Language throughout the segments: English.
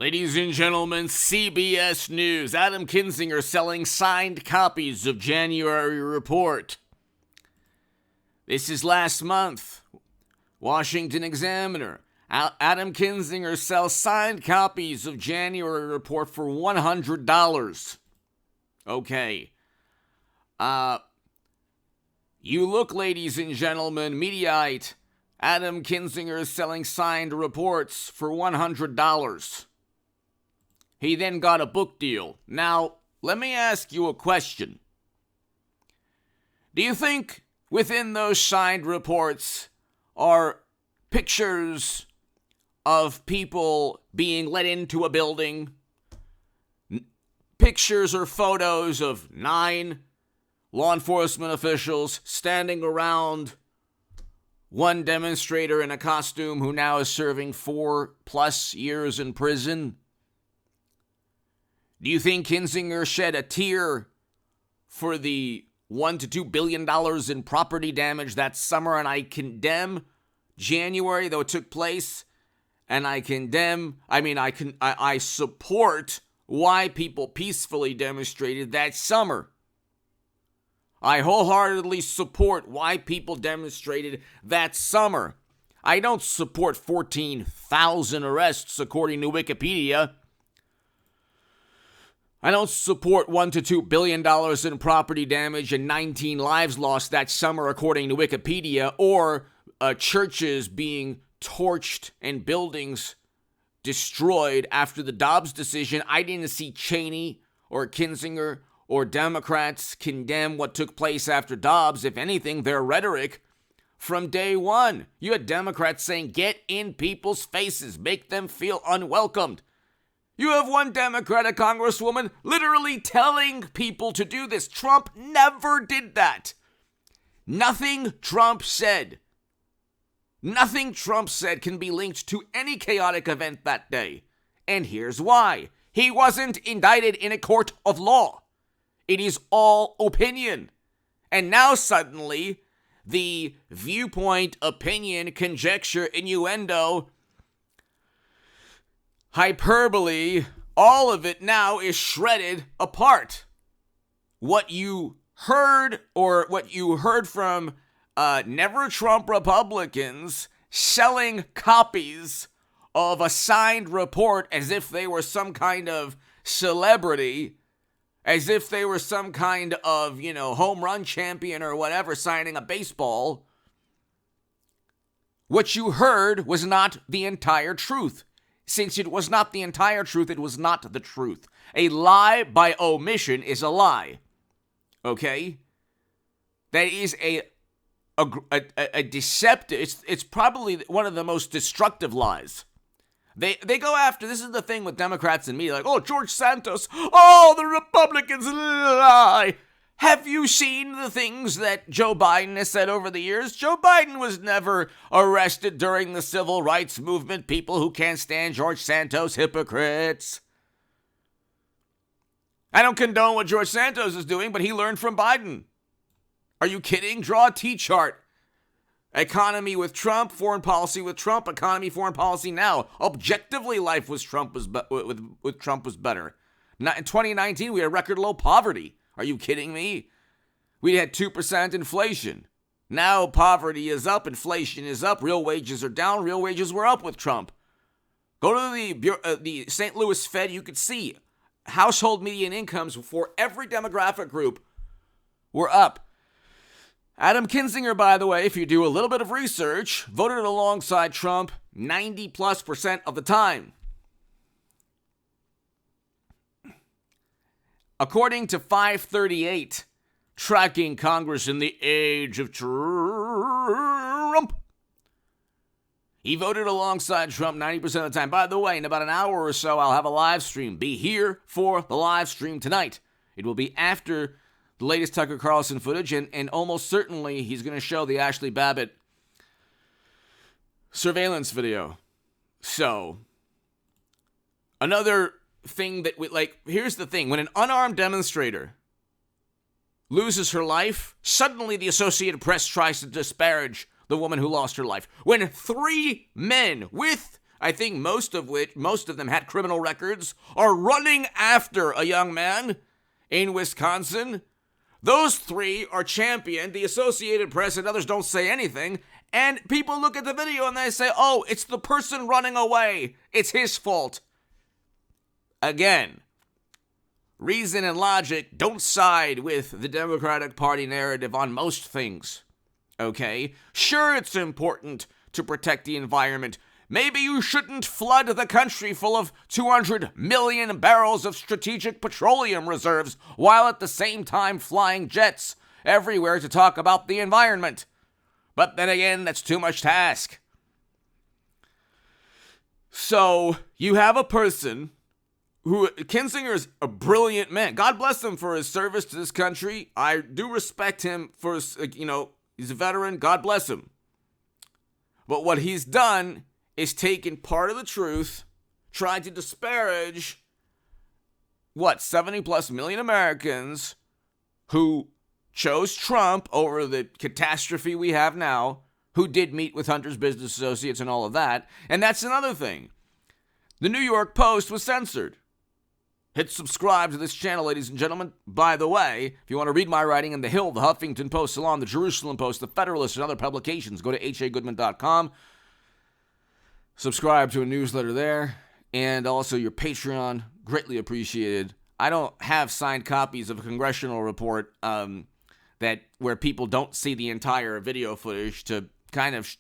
Ladies and gentlemen, CBS News. Adam Kinzinger selling signed copies of January report. This is last month. Washington Examiner. Adam Kinzinger sells signed copies of January report for $100. Okay. You look, ladies and gentlemen, Mediaite. Adam Kinzinger is selling signed reports for $100. He then got a book deal. Now, let me ask you a question. Do you think within those signed reports are pictures of people being let into a building? Pictures or photos of 9 law enforcement officials standing around one demonstrator in a costume who now is serving 4+ years in prison? Do you think Kinzinger shed a tear for the $1 to $2 billion in property damage that summer? And I condemn January, though it took place, and I support why people peacefully demonstrated that summer. I wholeheartedly support why people demonstrated that summer. I don't support 14,000 arrests, according to Wikipedia. I don't support $1 to $2 billion in property damage and 19 lives lost that summer, according to Wikipedia, or churches being torched and buildings destroyed after the Dobbs decision. I didn't see Cheney or Kinzinger or Democrats condemn what took place after Dobbs. If anything, their rhetoric from day one. You had Democrats saying, get in people's faces, make them feel unwelcomed. You have one Democratic congresswoman literally telling people to do this. Trump never did that. Nothing Trump said can be linked to any chaotic event that day. And here's why. He wasn't indicted in a court of law. It is all opinion. And now suddenly, the viewpoint, opinion, conjecture, innuendo, hyperbole, all of it now is shredded apart. What you heard from Never Trump Republicans selling copies of a signed report as if they were some kind of celebrity, as if they were some kind of, home run champion or whatever, signing a baseball. What you heard was not the entire truth. Since it was not the entire truth, it was not the truth. A lie by omission is a lie. Okay? That is a deceptive, it's probably one of the most destructive lies. They go after, this is the thing with Democrats and media, like, oh, George Santos, oh, the Republicans lie. Have you seen the things that Joe Biden has said over the years? Joe Biden was never arrested during the civil rights movement. People who can't stand George Santos, hypocrites. I don't condone what George Santos is doing, but he learned from Biden. Are you kidding? Draw a T-chart. Economy with Trump, foreign policy with Trump, economy, foreign policy now. Objectively, life with Trump was better. Not in 2019, we had record low poverty. Are you kidding me? We had 2% inflation. Now poverty is up, inflation is up, real wages are down, real wages were up with Trump. Go to the St. Louis Fed, you could see household median incomes for every demographic group were up. Adam Kinzinger, by the way, if you do a little bit of research, voted alongside Trump 90+% of the time. According to 538, tracking Congress in the age of Trump, he voted alongside Trump 90% of the time. By the way, in about an hour or so, I'll have a live stream. Be here for the live stream tonight. It will be after the latest Tucker Carlson footage, and almost certainly he's going to show the Ashley Babbitt surveillance video. So, another thing that here's the thing. When an unarmed demonstrator loses her life, suddenly the Associated Press tries to disparage the woman who lost her life. When 3 men with I think most of them had criminal records, are running after a young man in Wisconsin. Those three are championed. The Associated Press and others don't say anything. And people look at the video and they say, oh, it's the person running away. It's his fault. Again, reason and logic don't side with the Democratic Party narrative on most things. Okay? Sure, it's important to protect the environment. Maybe you shouldn't flood the country full of 200 million barrels of strategic petroleum reserves while at the same time flying jets everywhere to talk about the environment. But then again, that's too much to ask. So, you have a person who, Kinzinger's a brilliant man. God bless him for his service to this country. I do respect him for his, he's a veteran. God bless him. But what he's done is taken part of the truth, tried to disparage, 70 plus million Americans who chose Trump over the catastrophe we have now, who did meet with Hunter's business associates and all of that. And that's another thing. The New York Post was censored. Hit subscribe to this channel, ladies and gentlemen. By the way, if you want to read my writing in The Hill, The Huffington Post, Salon, The Jerusalem Post, The Federalist, and other publications, go to hagoodman.com. Subscribe to a newsletter there, and also your Patreon, greatly appreciated. I don't have signed copies of a congressional report where people don't see the entire video footage to kind of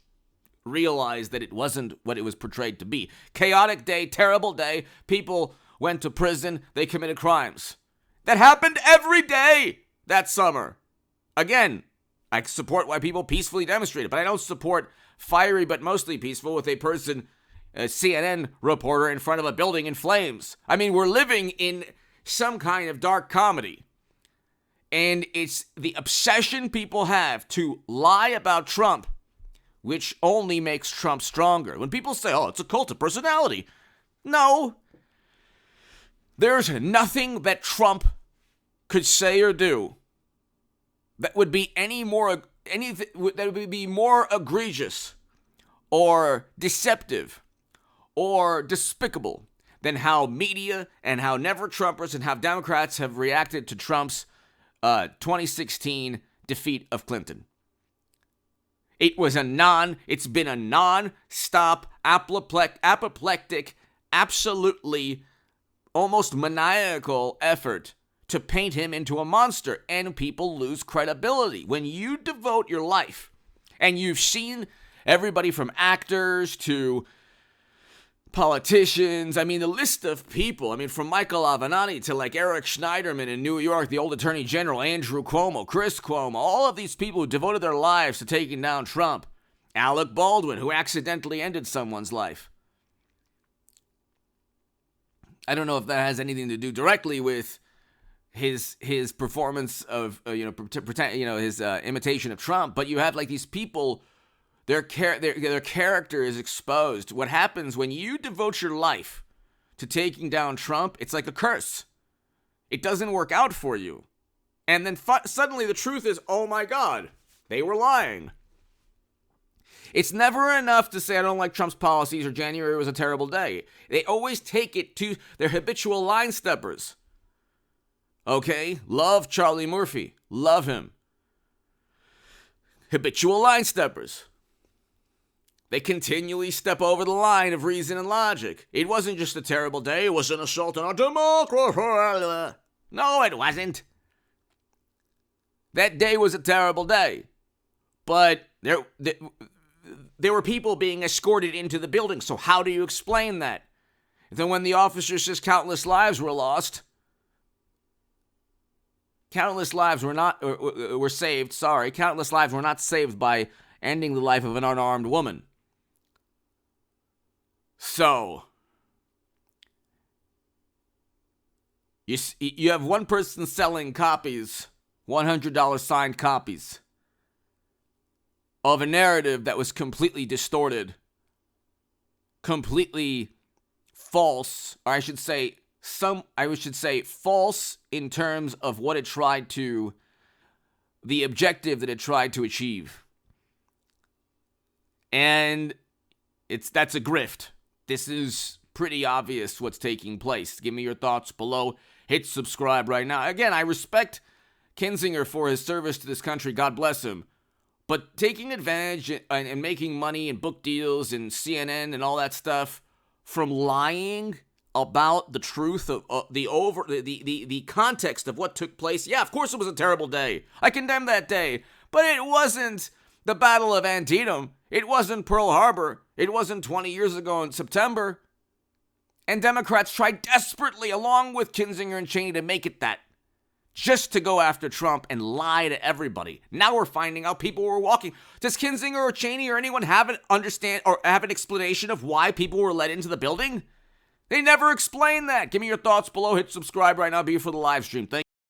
realize that it wasn't what it was portrayed to be. Chaotic day, terrible day. People went to prison. They committed crimes. That happened every day that summer. Again, I support why people peacefully demonstrated, but I don't support fiery but mostly peaceful with a person, a CNN reporter, in front of a building in flames. I mean, we're living in some kind of dark comedy. And it's the obsession people have to lie about Trump, which only makes Trump stronger. When people say, oh, it's a cult of personality. No. There's nothing that Trump could say or do that would be anything that would be more egregious or deceptive or despicable than how media and how never-Trumpers and how Democrats have reacted to Trump's 2016 defeat of Clinton. It's been a non-stop, apoplectic, absolutely almost maniacal effort to paint him into a monster, and people lose credibility. When you devote your life, and you've seen everybody from actors to politicians, I mean, the list of people, from Michael Avenatti to Eric Schneiderman in New York, the old Attorney General, Andrew Cuomo, Chris Cuomo, all of these people who devoted their lives to taking down Trump. Alec Baldwin, who accidentally ended someone's life. I don't know if that has anything to do directly with his performance of his imitation of Trump, but you have these people. Their character is exposed. What happens when you devote your life to taking down Trump? It's like a curse. It doesn't work out for you. And then suddenly the truth is, oh my God, they were lying. It's never enough to say I don't like Trump's policies or January was a terrible day. They always take it to their habitual line steppers. Okay? Love Charlie Murphy. Love him. Habitual line steppers. They continually step over the line of reason and logic. It wasn't just a terrible day. It was an assault on our democracy. No, it wasn't. That day was a terrible day. But there were people being escorted into the building. So how do you explain that? Then when the officer says countless lives were lost, countless lives were saved. Sorry, countless lives were not saved by ending the life of an unarmed woman. So, you have one person selling copies, $100 signed copies, of a narrative that was completely distorted, completely false, or I should say false in terms of what it tried to, the objective that it tried to achieve. And that's a grift. this is pretty obvious what's taking place. Give me your thoughts below. Hit subscribe right now. Again, I respect Kinzinger for his service to this country. God bless him. But taking advantage and making money and book deals and CNN and all that stuff from lying about the truth of the context of what took place. Yeah, of course it was a terrible day. I condemn that day. But it wasn't the Battle of Antietam. It wasn't Pearl Harbor. It wasn't 20 years ago in September. And Democrats tried desperately, along with Kinzinger and Cheney, to make it that. Just to go after Trump and lie to everybody. Now we're finding out people were walking. Does Kinzinger or Cheney or anyone have an explanation of why people were let into the building? They never explain that. Give me your thoughts below. Hit subscribe right now. Be here for the live stream. Thank you.